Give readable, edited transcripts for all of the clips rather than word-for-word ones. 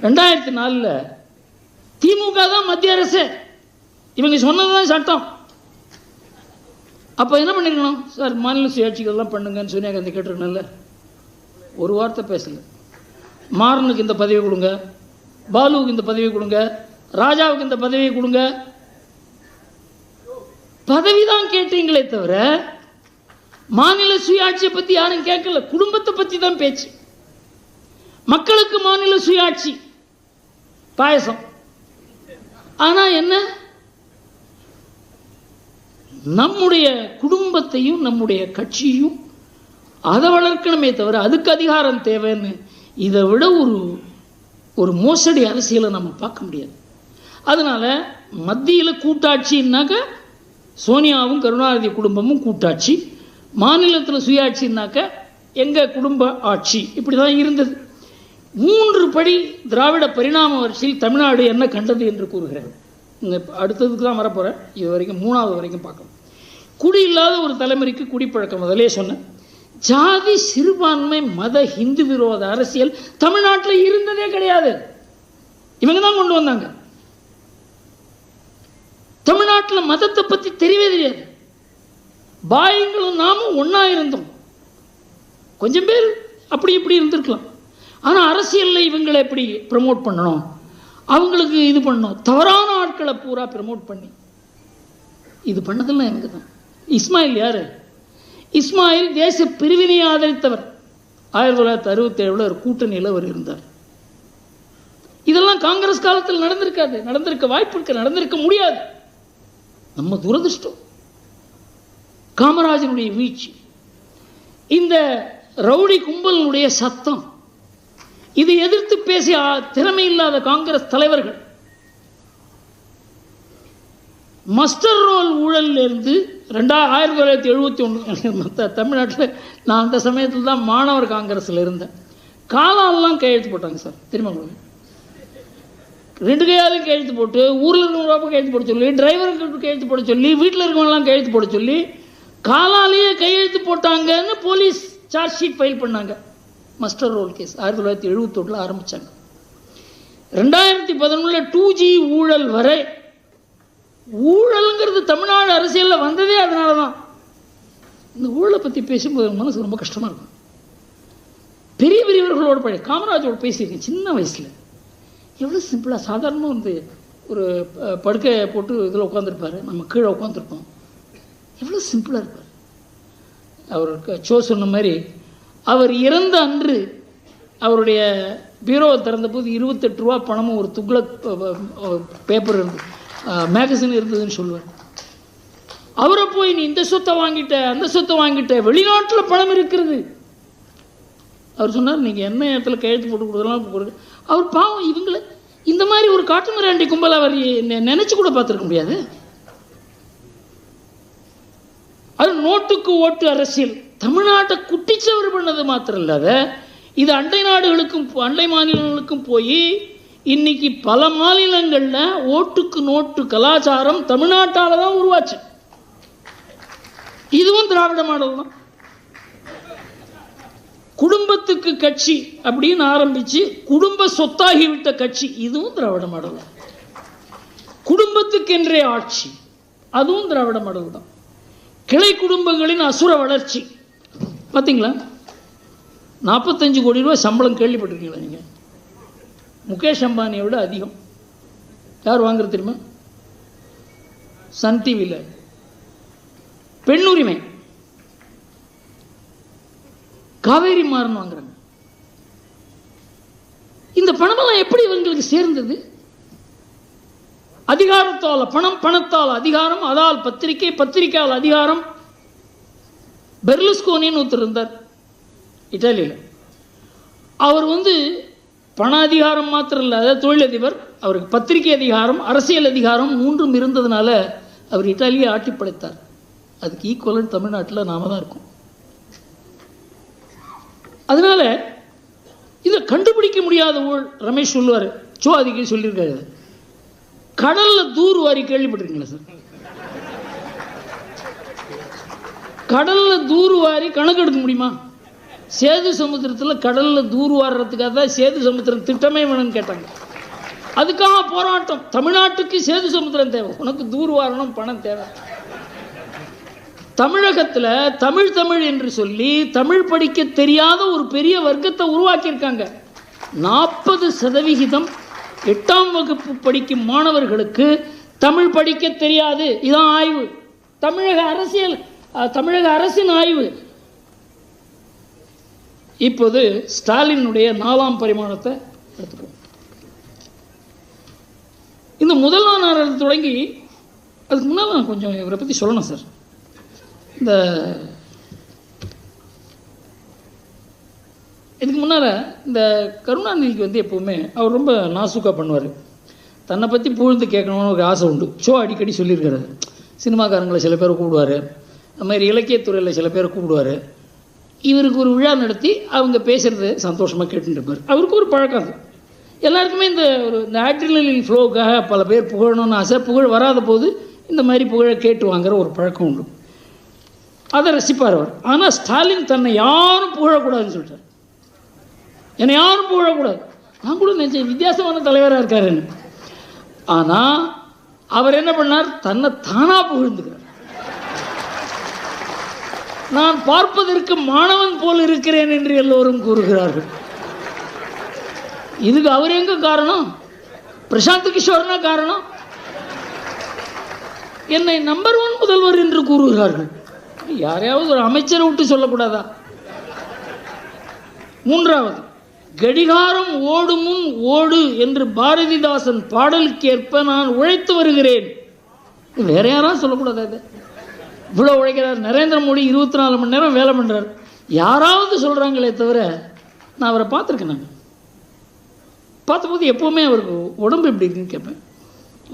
2004 திமுக தான் மத்திய அரசு, இவங்க சொன்னதுதான் சட்டம். அப்போ என்ன பண்ணிருக்கணும் சார்? மாநில சுயாட்சிகள்லாம் பண்ணுங்கன்னு சோனியா காந்தி கேட்டிருக்கணும்ல. ஒரு வார்த்தை பேசல. மாறனுக்கு இந்த பதவி கொடுங்க, பாலுவுக்கு இந்த பதவி கொடுங்க, ராஜாவுக்கு இந்த பதவியை கொடுங்க. பதவி தான் கேட்டீங்களே தவிர மாநில சுயாட்சியை பற்றி யாரும் கேட்கல. குடும்பத்தை பற்றி தான் பேச்சு. மக்களுக்கு மாநில சுயாட்சி பாயசம். ஆனால் என்ன, நம்முடைய குடும்பத்தையும் நம்முடைய கட்சியும் அதை வளர்க்கணுமே தவிர அதுக்கு அதிகாரம் தேவைன்னு இதை விட ஒரு மோசடி அரசியலை நம்ம பார்க்க முடியாது. அதனால மத்தியில் கூட்டாட்சின்னாக்க சோனியாவும் கருணாநிதி குடும்பமும் கூட்டாட்சி, மாநிலத்தில் சுயாட்சின்னாக்க எங்கள் குடும்ப ஆட்சி. இப்படி தான் இருந்தது. 3 படி திராவிட பரிணாம வரிசையில் தமிழ்நாடு என்ன கண்டது என்று கூறுகிறது. அடுத்ததுக்கு தான் வரப்போகிறேன். இது வரைக்கும் 3வது வரைக்கும் பார்க்கணும். குடி இல்லாத ஒரு தலைமுறைக்கு குடிப்பழக்கம். முதலே சொன்னேன். ஜாதி, சிறுபான்மை, மத, ஹிந்து விரோத அரசியல் தமிழ்நாட்டில் இருந்ததே கிடையாது. இவங்க தான் கொண்டு வந்தாங்க. தமிழ்நாட்டில் மதத்தை பற்றி தெரியவே தெரியாது. பாயங்களும் நாமும் ஒன்றா இருந்தோம். கொஞ்சம் பேர் அப்படி இப்படி இருந்திருக்கலாம். ஆனால் அரசியலில் இவங்களை எப்படி ப்ரமோட் பண்ணணும், அவங்களுக்கு இது பண்ணணும், தவறான ஆட்களை பூரா ப்ரமோட் பண்ணி இது பண்ணதெல்லாம் இவங்க தான். இஸ்மாயில் யார்? இஸ்மாயில் தேச பிரிவினை ஆதரித்தவர். 1967 ஒரு கூட்டணியில் அவர் இருந்தார். இதெல்லாம் காங்கிரஸ் காலத்தில் நடந்திருக்காது, நடந்திருக்க வாய்ப்பு இருக்கு, நடந்திருக்க முடியாது. நம்ம துரதிருஷ்டம். காமராஜனுடைய வீழ்ச்சி, இந்த ரவுடி கும்பலினுடைய சத்தம், இதை எதிர்த்து பேசிய திறமை இல்லாத காங்கிரஸ் தலைவர்கள், மஸ்டர் ரோல் ஊழலில் இருந்து 1971 தமிழ்நாட்டில் நான் அந்த சமயத்தில் தான் மாணவர் காங்கிரஸில் இருந்தேன். காலாலெலாம் கையெழுத்து போட்டாங்க சார், தெரியுமா உங்களுக்கு? 2 கையாலையும் கையெழுத்து போட்டு, ஊரில் இருக்கிறவங்க கையெழுத்து போட சொல்லி, டிரைவருக்கு கையெழுத்து போட சொல்லி, வீட்டில் இருக்கிறவங்களாம் கையெழுத்து போட சொல்லி, காலாலேயே கையெழுத்து போட்டாங்கன்னு போலீஸ் சார்ஜ் ஷீட் ஃபைல் பண்ணாங்க. மஸ்டர் ரோல் கேஸ் 1971 ஆரம்பித்தாங்க. 2011 2G ஊழல் வரை. ஊழலுங்கிறது தமிழ்நாடு அரசியலில் வந்ததே அதனால தான். இந்த ஊழலை பற்றி பேசும்போது மனசு ரொம்ப கஷ்டமாக இருக்கும். பெரிய பெரியவர்களோட பழைய காமராஜோட பேசியிருக்கேன் சின்ன வயசில். எவ்வளோ சிம்பிளாக சாதாரணமாக வந்து ஒரு படுக்கை போட்டு இதில் உட்காந்துருப்பார், நம்ம கீழே உட்காந்துருப்போம். எவ்வளோ சிம்பிளாக இருப்பார். அவர் சொன்ன மாதிரி அவர் இறந்த அன்று அவருடைய பீரோவை திறந்தபோது 28 ரூபா பணமும் ஒரு துக்ளக் பேப்பர் இருந்து மேகசின் இருந்ததுன்னு சொல்லுவார். அவரை போய் நீ இந்த சொத்தை வாங்கிட்ட, அந்த சொத்தை வாங்கிட்ட, வெளிநாட்டில் பணம் இருக்கிறது. அவர் சொன்னார் நீங்கள் என்ன இடத்துல கையெழுத்து போட்டு கொடுக்கலாம் கொடுங்க. அவர் பாவம் இவங்களை இந்த மாதிரி ஒரு காட்டு மிராண்டி கும்பல் அவர் நினைச்சு கூட பார்த்துருக்க முடியாது. அது நோட்டுக்கு ஓட்டு அரசியல் தமிழ்நாட்டை குட்டிச்சவர் பண்ணது மாத்திரம் இல்லாத இது அண்டை நாடுகளுக்கும் அண்டை மாநிலங்களுக்கும் போய் இன்னைக்கு பல மாநிலங்களில் ஓட்டுக்கு நோட்டு கலாச்சாரம் தமிழ்நாட்டால் தான் உருவாச்சு. இதுவும் திராவிட மாடல் தான். குடும்பத்துக்கு கட்சி அப்படின்னு ஆரம்பிச்சு குடும்ப சொத்தாகிவிட்ட கட்சி, இதுவும் திராவிட மாடல் தான். குடும்பத்துக்கென்றே ஆட்சி, அதுவும் திராவிட மாடல் தான். கிளை குடும்பங்களின் அசுர வளர்ச்சி பார்த்தீங்களா? 45 கோடி ரூபாய் சம்பளம் கேள்விப்பட்டிருக்கீங்களா நீங்கள்? முகேஷ் அம்பானியை விட அதிகம். யார் வாங்குறது தெரியுமா? சன் டிவியில். பெண் உரிமை காவேரி மாறன் வாங்குறாங்க. இந்த பணமெல்லாம் எப்படி இவங்களுக்கு சேர்ந்தது? அதிகாரத்தால் பணம், பணத்தால் அதிகாரம், அதால் பத்திரிகை, பத்திரிகையால் அதிகாரம். பெர்லுஸ்கோனின்னு ஒருத்தர் இருந்தார் இட்டாலியில். அவர் வந்து பண அதிகாரம் மாத்திரம் இல்லை, அதாவது தொழிலதிபர், அவருக்கு பத்திரிகை அதிகாரம், அரசியல் அதிகாரம் 3ம் இருந்ததுனால அவர் இட்டாலியை ஆட்டி படைத்தார். அதுக்கு ஈக்குவலன் தமிழ்நாட்டில் நாம தான் இருக்கோம். அதனால இதை கண்டுபிடிக்க முடியாத ரமேஷ் சொல்லுவார், அதிகை சொல்லியிருக்காரு, கடல்ல தூர் வாரி கேள்விப்பட்டிருக்கீங்களா சார்? கடல்ல தூர் வாரி கணக்கு எடுக்க முடியுமா? சேது சமுத்திரத்தில் கடலில் தூர்வாடுறதுக்காக தான் சேது சமுத்திரம் திட்டமே வேணும்னு கேட்டாங்க. அதுக்காக போராட்டம். தமிழ்நாட்டுக்கு சேது சமுத்திரம் தேவை, உனக்கு தூர்வாரணம் பணம் தேவை. தமிழகத்தில் தமிழ் தமிழ் என்று சொல்லி தமிழ் படிக்க தெரியாத ஒரு பெரிய வர்க்கத்தை உருவாக்கியிருக்காங்க. 40% 8ஆம் வகுப்பு படிக்கும் மாணவர்களுக்கு தமிழ் படிக்க தெரியாது. இதான் ஆய்வு, தமிழக அரசின் ஆய்வு. இப்போது ஸ்டாலினுடைய 4ஆம் பரிமாணத்தை எடுத்துக்கோம். இந்த முதல் நாள் தொடங்கி அதுக்கு முன்னால் நான் கொஞ்சம் இவரை பற்றி சொல்லணும் சார். இதுக்கு முன்னால் இந்த கருணாநிதிக்கு வந்து எப்போவுமே அவர் ரொம்ப நாசுக்காக பண்ணுவார். தன்னை பற்றி புகழ்ந்து கேட்கணும்னு ஒரு ஆசை உண்டு. ஷோ அடிக்கடி சொல்லியிருக்கிறாரு. சினிமாக்காரங்களை சில பேரை கூப்பிடுவார், அது மாதிரி இலக்கியத்துறையில் சில பேரை கூப்பிடுவார். இவருக்கு ஒரு விழா நடத்தி அவங்க பேசுகிறது சந்தோஷமாக கேட்டுருப்பார். அவருக்கு ஒரு பழக்கம் அது. எல்லாருக்குமே இந்த ஆட்ரினலின் ஃப்ளோக்காக பல பேர் புகழணும்னு ஆசை. புகழ் வராத போது இந்த மாதிரி புகழை கேட்டு வாங்குற ஒரு பழக்கம் உண்டு. அதை ரசிப்பார் அவர். ஆனால் ஸ்டாலின் தன்னை யாரும் புகழக்கூடாதுன்னு சொல்லிட்டார். என்னை யாரும் புகழக்கூடாது. நான் கூட நினைச்சேன் வித்தியாசமான தலைவராக இருக்காருன்னு. ஆனால் அவர் என்ன பண்ணார், தன்னை தானாக புகழ்ந்துக்கிறார். நான் பார்ப்பதற்கு மாணவன் போல் இருக்கிறேன் என்று எல்லோரும் கூறுகிறார்கள். இதுக்கு அவர் எங்க காரணம்? பிரசாந்த் கிஷோர்னா காரணம். என்னை நம்பர் 1 முதல்வர் என்று கூறுகிறார்கள். யாரையாவது ஒரு அமைச்சரை விட்டு சொல்லக்கூடாதா? 3வது, கடிகாரம் ஓடும் முன் ஓடு என்று பாரதிதாசன் பாடலுக்கேற்ப நான் உழைத்து வருகிறேன். வேற யாராவது சொல்லக்கூடாதா? இது இவ்வளோ உழைக்கிறார் நரேந்திர மோடி, 24 மணி நேரம் வேலை பண்ணுறார். யாராவது சொல்கிறாங்களே தவிர நான் அவரை பார்த்துருக்கேன். நான் பார்த்தபோது எப்போவுமே அவருக்கு உடம்பு எப்படி இருக்குன்னு கேட்பேன்.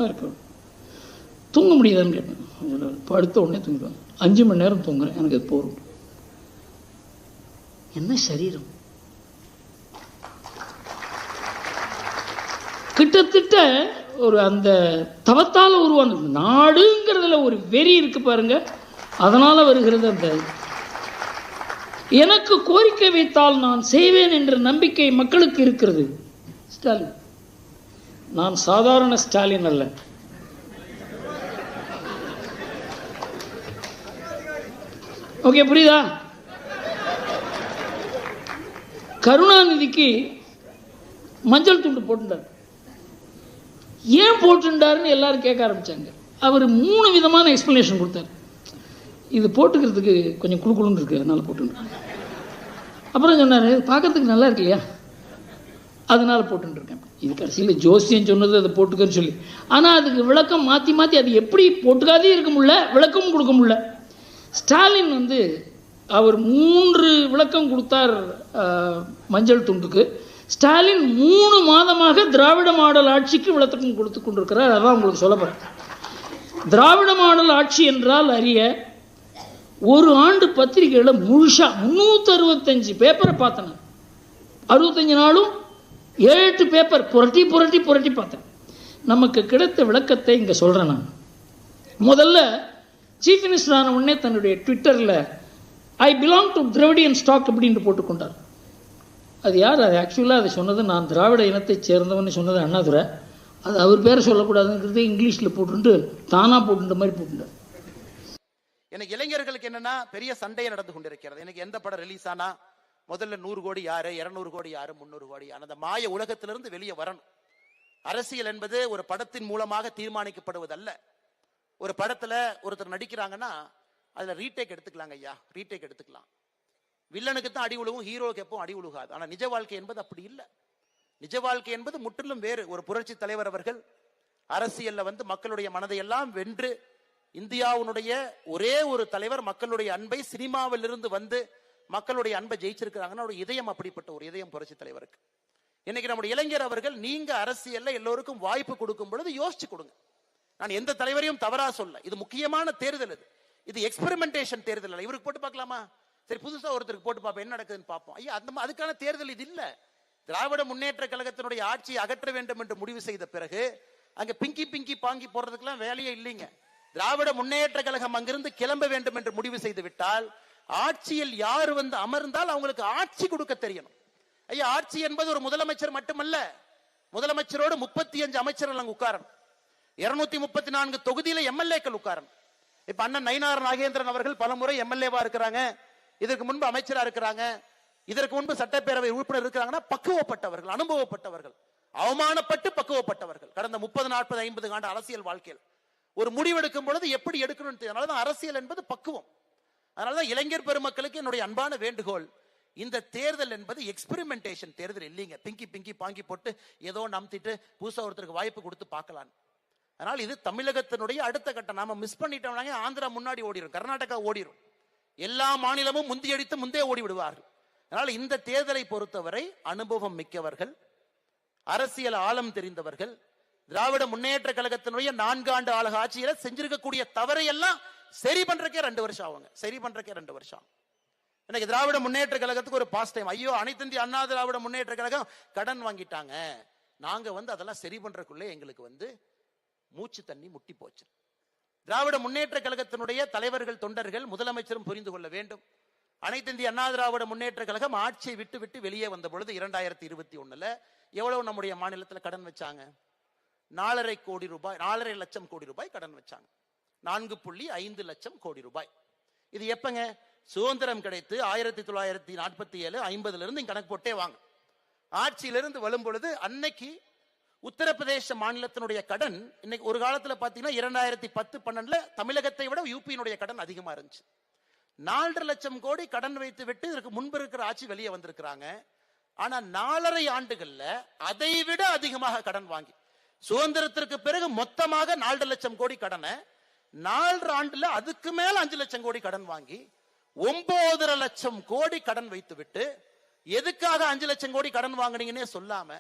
இருக்கு, தூங்க முடியுதான்னு கேட்பேன். படுத்த உடனே தூங்கிடுவேன். 5 மணி நேரம் தூங்குறேன், எனக்கு அது போகும். என்ன சரீரம்! கிட்டத்தட்ட ஒரு அந்த தவத்தால் உருவானது. நாடுங்கிறதுல ஒரு வெறி இருக்கு பாருங்க, அதனால வருகிறது. அந்த எனக்கு கோரிக்கை வைத்தால் நான் செய்வேன் என்ற நம்பிக்கை மக்களுக்கு இருக்கிறது. ஸ்டாலின், நான் சாதாரண ஸ்டாலின் அல்ல. ஓகே, புரியுதா? கருணாநிதிக்கு மஞ்சள் துண்டு போட்டுட்டார். ஏன் போட்டுட்டாருன்னு எல்லாரும் கேட்க ஆரம்பிச்சாங்க. அவர் 3 விதமான எக்ஸ்பிளனேஷன் கொடுத்தார். இது போட்டுக்கிறதுக்கு கொஞ்சம் குழுக்குழுன்னு இருக்கு, அதனால போட்டுருக்கேன். அப்புறம் சொன்னார், பார்க்கறதுக்கு நல்லா இருக்கு இல்லையா, அதனால போட்டுருக்கேன். இது கடைசியில் ஜோசியம் சொன்னது அதை போட்டுக்கன்னு சொல்லி. ஆனால் அதுக்கு விளக்கம் மாற்றி மாற்றி அது எப்படி போட்டுக்காதே இருக்க முடியல, விளக்கமும் கொடுக்க முடியல. ஸ்டாலின் வந்து அவர் 3 விளக்கம் கொடுத்தார் மஞ்சள் துண்டுக்கு. ஸ்டாலின் 3 மாதமாக திராவிட மாடல் ஆட்சிக்கு விளக்கம் கொடுத்து கொண்டிருக்கிறார். அதான் உங்களுக்கு சொல்ல போறேன். திராவிட மாடல் ஆட்சி என்றால் அறிய, ஒரு ஆண்டு பத்திரிகையில் முழுசா 365 பேப்பரை பார்த்தேன். 65 நாளும் 7 பேப்பர் புரட்டி புரட்டி புரட்டி பார்த்தேன். நமக்கு கிடைத்த விளக்கத்தை இங்கே சொல்கிறேன். நான் முதல்ல சீஃப் மினிஸ்டர் ஆன உடனே தன்னுடைய ட்விட்டரில் I belong to Dravidian stock அப்படின்னு போட்டுக்கொண்டார். அது யார்? அது ஆக்சுவலாக அதை சொன்னது நான் திராவிட இனத்தை சேர்ந்தவன்னு சொன்னது அண்ணாதுரை. அது அவர் பேரை சொல்லக்கூடாதுங்கிறது இங்கிலீஷில் போட்டுட்டு தானாக போட்டுன்ற மாதிரி போட்டுட்டார். எனக்கு இளைஞர்களுக்கு என்னன்னா பெரிய சண்டையை நடந்து கொண்டிருக்கிறது. எனக்கு எந்த படம் ரிலீஸ் ஆனா முதல்ல 100 கோடி யாரு, 200 கோடி யாரு, 300 கோடி யாரு, அந்த மாய உலகத்திலிருந்து வெளியே வரணும். அரசியல் என்பது ஒரு படத்தின் மூலமாக தீர்மானிக்கப்படுவதல்ல. ஒரு படத்துல ஒருத்தர் நடிக்கிறாங்கன்னா அதுல ரீடேக் எடுத்துக்கலாங்க ஐயா, ரீடேக் எடுத்துக்கலாம். வில்லனுக்கு தான் அடி உழுவும், ஹீரோவுக்கு எப்பவும் அடி உழுகாது. ஆனா நிஜ வாழ்க்கை என்பது அப்படி இல்லை. நிஜ வாழ்க்கை என்பது முற்றிலும் வேறு. ஒரு புரட்சி தலைவர் அவர்கள் அரசியல்ல வந்து மக்களுடைய மனதை எல்லாம் வென்று, இந்தியாவுடைய ஒரே ஒரு தலைவர் மக்களுடைய அன்பை சினிமாவில் இருந்து வந்து மக்களுடைய அன்பை ஜெயிச்சிருக்கிறாங்கன்னா ஒரு இதயம் அப்படிப்பட்ட ஒரு இதயம் புரட்சி தலைவருக்கு. இன்னைக்கு நம்முடைய இளைஞர் அவர்கள், நீங்க அரசியல்ல எல்லோருக்கும் வாய்ப்பு கொடுக்கும் பொழுது யோசிச்சு கொடுங்க. நான் எந்த தலைவரையும் தவறா சொல்ல, இது முக்கியமான தேர்தல். இது எக்ஸ்பெரிமெண்டேஷன் தேர்தல் அல்ல. இவருக்கு போட்டு பார்க்கலாமா, சரி புதுசா ஒருத்தருக்கு போட்டு பார்ப்போம் என்ன நடக்குதுன்னு பார்ப்போம். ஐயா, அதுக்கான தேர்தல் இது இல்ல. திராவிட முன்னேற்ற கழகத்தினுடைய ஆட்சியை அகற்ற வேண்டும் என்று முடிவு செய்த பிறகு அங்க பிங்கி பிங்கி பாங்கி போடுறதுக்கெல்லாம் வேலையே இல்லைங்க. திராவிட முன்னேற்ற கழகம் அங்கிருந்து கிளம்ப வேண்டும் என்று முடிவு செய்து விட்டால் ஆட்சியில் யார் வந்து அமர்ந்தால் அவங்களுக்கு ஆட்சி கொடுக்க தெரியணும். ஐயா, ஆட்சி என்பது ஒரு முதலமைச்சர் மட்டுமல்ல. முதலமைச்சரோடு 35 அமைச்சர்கள் அங்க உட்காரணும். 234 தொகுதியில எம்எல்ஏக்கள் உட்காரணும். இப்ப அண்ணன் நயினார் நாகேந்திரன் அவர்கள் பலமுறை எம்எல்ஏவா இருக்கிறாங்க, இதற்கு முன்பு அமைச்சரா இருக்கிறாங்க, இதற்கு முன்பு சட்டப்பேரவை உறுப்பினர் இருக்கிறாங்கன்னா பக்குவப்பட்டவர்கள், அனுபவப்பட்டவர்கள், அவமானப்பட்டு பக்குவப்பட்டவர்கள். கடந்த 30, 40, 50 ஆண்டு அரசியல் வாழ்க்கையில் ஒரு முடிவெடுக்கும் பொழுது எப்படி எடுக்கணும். அதனாலதான் அரசியல் என்பது பக்குவம். அதனாலதான் இளைஞர் பெருமக்களுக்கு என்னுடைய அன்பான வேண்டுகோள், இந்த தேர்தல் என்பது எக்ஸ்பெரிமெண்டேஷன் தேர்தல் இல்லைங்க. பிங்கி பாங்கி போட்டு ஏதோ நம்பிட்டு புதுசா ஒருத்தருக்கு வாய்ப்பு கொடுத்து பார்க்கலாம். அதனால் இது தமிழகத்தினுடைய அடுத்த கட்டம். நாம மிஸ் பண்ணிட்டோம்னாங்க ஆந்திரா முன்னாடி ஓடிடும், கர்நாடகா ஓடிடும், எல்லா மாநிலமும் முந்தியடித்து முந்தே ஓடி விடுவார்கள். அதனால் இந்த தேர்தலை பொறுத்தவரை அனுபவம் மிக்கவர்கள், அரசியல் ஆழம் தெரிந்தவர்கள், திராவிட முன்னேற்ற கழகத்தினுடைய 4 ஆண்டு ஆட்சியில செஞ்சிருக்கக்கூடிய தவறை எல்லாம் சரி பண்றக்கே 2 வருஷம் ஆகுங்க. சரி பண்றக்கே 2 வருஷம். எனக்கு திராவிட முன்னேற்ற கழகத்துக்கு ஒரு பாஸ் டைம். ஐயோ, அனைத்து இந்திய அண்ணா திராவிட முன்னேற்ற கழகம் கடன் வாங்கிட்டாங்க, நாங்க அதெல்லாம் சரி பண்றதுக்குள்ளே எங்களுக்கு மூச்சு தண்ணி முட்டி போச்சு. திராவிட முன்னேற்ற கழகத்தினுடைய தலைவர்கள், தொண்டர்கள், முதலமைச்சரும் புரிந்து கொள்ள வேண்டும். அனைத்து இந்திய அண்ணா திராவிட முன்னேற்ற கழகம் ஆட்சியை விட்டு விட்டு வெளியே வந்த பொழுது 2021 எவ்வளவு நம்முடைய மாநிலத்தில் கடன் வச்சாங்க? 4.5 கோடி ரூபாய், 4.5 லட்சம் கோடி ரூபாய் கடன் வச்சாங்க. 4.5 லட்சம் கோடி ரூபாய். இது எப்பங்க? சுதந்திரம் கிடைத்து 1947, 50 இருந்து கணக்கு போட்டே வாங்க. ஆட்சியிலிருந்து வரும் பொழுது அன்னைக்கு உத்தரப்பிரதேச மாநிலத்தினுடைய கடன் இன்னைக்கு ஒரு காலத்துல பாத்தீங்கன்னா 2010-12 தமிழகத்தை விட யூபியினுடைய கடன் அதிகமா இருந்துச்சு. 4.5 லட்சம் கோடி கடன் வைத்து விட்டு இதற்கு முன்பு இருக்கிற ஆட்சி வெளியே வந்திருக்கிறாங்க. ஆனா 4.5 ஆண்டுகள்ல அதை விட அதிகமாக கடன் வாங்கி, சுதந்திரத்திற்கு பிறகு மொத்தமாக 4.5 லட்சம் கோடி கடனை 4 ஆண்டுல அதுக்கு மேல 5 லட்சம் கோடி கடன் வாங்கி 9.5 லட்சம் கோடி கடன் வைத்து விட்டு எதுக்காக 5 லட்சம் கோடி கடன் வாங்கினீங்கன்னே சொல்லாம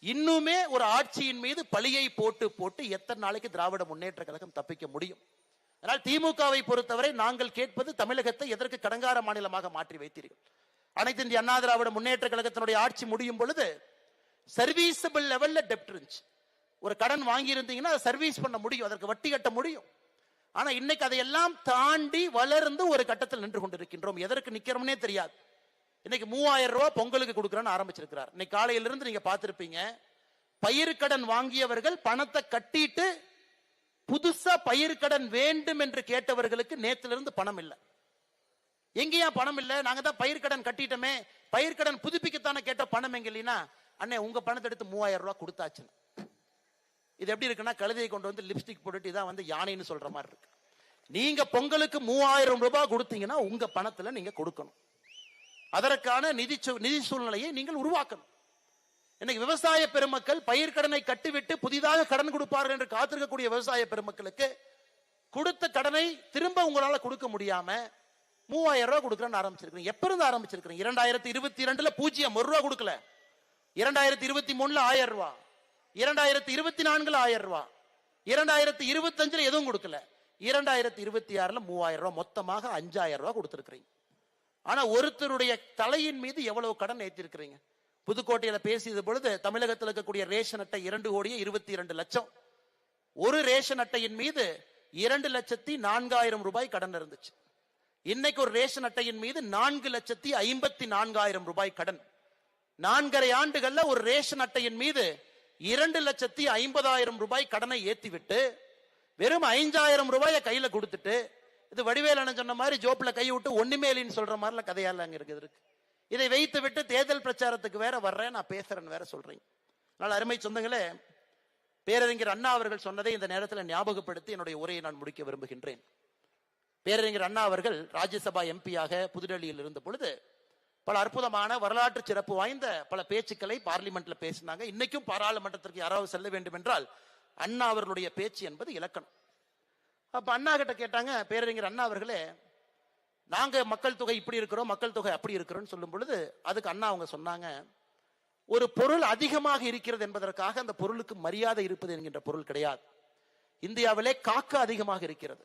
இன்னுமே ஒரு ஆட்சியின் மீது பழியை போட்டு போட்டு எத்தனை நாளைக்கு திராவிட முன்னேற்ற கழகம் தப்பிக்க முடியும்? அதனால் திமுகவை பொறுத்தவரை நாங்கள் கேட்பது, தமிழகத்தை எதற்கு கடங்கார மாநிலமாக மாற்றி வைத்தீர்கள்? அனைத்து இந்திய அண்ணா திராவிட முன்னேற்ற கழகத்தினுடைய ஆட்சி முடியும் பொழுது சர்வீசபிள் லெவல்ல டெப்ட் இருந்துச்சு. ஒரு கடன் வாங்கி இருந்தீங்கன்னா அதை சர்வீஸ் பண்ண முடியும், அதற்கு வட்டி கட்ட முடியும். ஆனா இன்னைக்கு அதையெல்லாம் தாண்டி வளர்ந்து ஒரு கட்டத்தில் நின்று கொண்டிருக்கின்றோம். எதற்கு நிக்கிறோம்னே தெரியாது. இன்னைக்கு 3000 ரூபாய் பொங்கலுக்கு கொடுக்கறன்னு ஆரம்பிச்சிருக்கிறார். இன்னைக்கு காலையிலிருந்து நீங்க பார்த்திருப்பீங்க, பயிர்க்கடன் வாங்கியவர்கள் பணத்தை கட்டிட்டு புதுசா பயிர்க்கடன் வேண்டும் என்று கேட்டவர்களுக்கு நேத்திலிருந்து பணம் இல்லை. எங்கேயா பணம் இல்லை? நாங்க தான் பயிர்க்கடன் கட்டிட்டோமே, பயிர்க்கடன் புதுப்பிக்கத்தானே கேட்ட பணம் எங்க இல்லைன்னா, அண்ணே உங்க பணத்தை எடுத்து 3000 ரூபாய் கொடுத்தாச்சு. இது எப்படி இருக்குன்னா, கழுதையை கொண்டு வந்து லிப்ஸ்டிக் போட்டுட்டு இதான் யானைன்னு சொல்ற மாதிரி இருக்கு. நீங்க பொங்கலுக்கு 3000 ரூபாய் கொடுத்தீங்கன்னா உங்க பணத்துல நீங்க கொடுக்கணும். அதற்கான நிதி சூழ்நிலையை நீங்கள் உருவாக்கணும். இன்னைக்கு விவசாய பெருமக்கள் பயிர்க்கடனை கட்டிவிட்டு புதிதாக கடன் கொடுப்பார்கள் என்று காத்திருக்கக்கூடிய விவசாய பெருமக்களுக்கு கொடுத்த கடனை திரும்ப உங்களால கொடுக்க முடியாம 3000 ரூபாய் கொடுக்கறன்னு ஆரம்பிச்சிருக்கீங்க. எப்ப இருந்து ஆரம்பிச்சிருக்கீங்க? 2022 0 ரூபாய் கொடுக்கல, 2023 1000 ரூபாய், 2024 1000 ரூபாய், 2025 எதுவும் கொடுக்கல, 2026 3000 ரூபாய், மொத்தமாக 5000 ரூபாய் கொடுத்திருக்கிறீங்க. ஆனா ஒருத்தருடைய தலையின் மீது எவ்வளவு கடன் ஏற்றிருக்கிறீங்க? புதுக்கோட்டையில பேசியது பொழுது தமிழகத்தில் இருக்கக்கூடிய ரேஷன் அட்டை 2,22,00,000 லட்சம். ஒரு ரேஷன் அட்டையின் மீது 2,04,000 ரூபாய் கடன் இருந்துச்சு. இன்னைக்கு ஒரு ரேஷன் அட்டையின் மீது 4,54,000 ரூபாய் கடன். 4.5 ஆண்டுகள்ல ஒரு ரேஷன் அட்டையின் மீது 2,50,000 ரூபாய் கடனை ஏத்திவிட்டு வெறும் 5,000 ரூபாயை கையில கொடுத்துட்டு, இது வடிவேலன் சொன்ன மாதிரி ஜோப்ல கை விட்டு ஒண்ணுமே இல்லைன்னு சொல்ற மாதிரி கதையால அங்க இருக்கு. இதை வைத்து விட்டு தேர்தல் பிரச்சாரத்துக்கு வேற வர்றேன், நான் பேசுறேன்னு வேற சொல்றீங்க. அதனால அருமை சொந்தங்களே, பேரறிஞர் அண்ணா அவர்கள் சொன்னதை இந்த நேரத்தில் ஞாபகப்படுத்தி என்னுடைய உரையை நான் முடிக்க விரும்புகின்றேன். பேரறிஞர் அண்ணா அவர்கள் ராஜ்யசபா எம்பியாக புதுடெல்லியில் இருந்த பொழுது பல அற்புதமான வரலாற்று சிறப்பு வாய்ந்த பல பேச்சுக்களை பார்லிமெண்ட்ல பேசினாங்க. இன்னைக்கும் பாராளுமன்றத்திற்கு யாராவது செல்ல வேண்டும் என்றால் அண்ணா அவர்களுடைய பேச்சு என்பது இலக்கணம். அப்ப அண்ணா கிட்ட கேட்டாங்க, பேரறிஞர் அண்ணா அவர்களே, நாங்க மக்கள் தொகை இப்படி இருக்கிறோம், மக்கள் தொகை அப்படி இருக்கிறோம்னு சொல்லும் பொழுது அதுக்கு அண்ணா அவங்க சொன்னாங்க, ஒரு பொருள் அதிகமாக இருக்கிறது என்பதற்காக அந்த பொருளுக்கு மரியாதை இருப்பது என்கின்ற பொருள் கிடையாது. இந்தியாவிலே காக்கா அதிகமாக இருக்கிறது.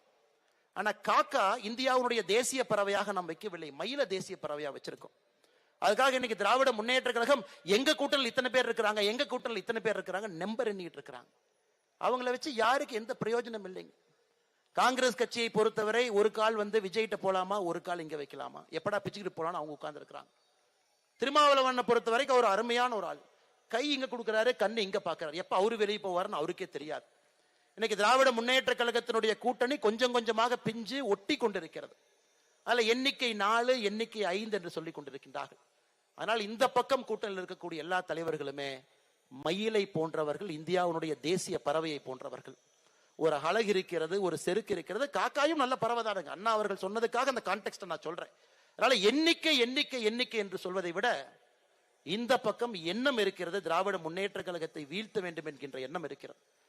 ஆனா காக்கா இந்தியாவுடைய தேசிய பறவையாக நாம் வைக்கவில்லை, மயில தேசிய பறவையா வச்சிருக்கோம். அதுக்காக இன்னைக்கு திராவிட முன்னேற்ற கழகம் எங்க கூட்டத்தில் இத்தனை பேர் இருக்கிறாங்க, எங்க கூட்டத்தில் இத்தனை பேர் இருக்கிறாங்க நம்பர் எண்ணிட்டு இருக்கிறாங்க. அவங்கள வச்சு யாருக்கு எந்த பிரயோஜனம் இல்லைங்க. காங்கிரஸ் கட்சியை பொறுத்தவரை ஒரு கால் வந்து விஜய்கிட்ட போலாமா, ஒரு கால் இங்க வைக்கலாமா, எப்படா பிச்சுக்கிட்டு போலான்னு அவங்க உட்கார்ந்து இருக்கிறாங்க. திருமாவளவனை பொறுத்த வரைக்கும் அவர் அருமையான ஒரு ஆள். கை இங்க கொடுக்கிறாரு, கண்ணு இங்க பாக்குறாரு. எப்ப அவரு வெளியே போவாருன்னு அவருக்கே தெரியாது. இன்னைக்கு திராவிட முன்னேற்ற கழகத்தினுடைய கூட்டணி கொஞ்சம் கொஞ்சமாக பிஞ்சு ஒட்டி கொண்டிருக்கிறது. அதுல எண்ணிக்கை 4, எண்ணிக்கை 5 என்று சொல்லிக் கொண்டிருக்கின்றார்கள். ஆனால் இந்த பக்கம் கூட்டணியில் இருக்கக்கூடிய எல்லா தலைவர்களுமே மயிலை போன்றவர்கள், இந்தியாவுடைய தேசிய பறவையை போன்றவர்கள். ஒரு அழகு இருக்கிறது, ஒரு செருக்கு இருக்கிறது. காக்காயும் நல்ல பறவை தானுங்க. அண்ணா அவர்கள் சொன்னதுக்காக அந்த கான்டெக்ட் நான் சொல்றேன். அதனால எண்ணிக்கை எண்ணிக்கை எண்ணிக்கை என்று சொல்வதை விட இந்த பக்கம் எண்ணம் இருக்கிறது. திராவிட முன்னேற்ற கழகத்தை வீழ்த்த வேண்டும் என்கின்ற எண்ணம் இருக்கிறது.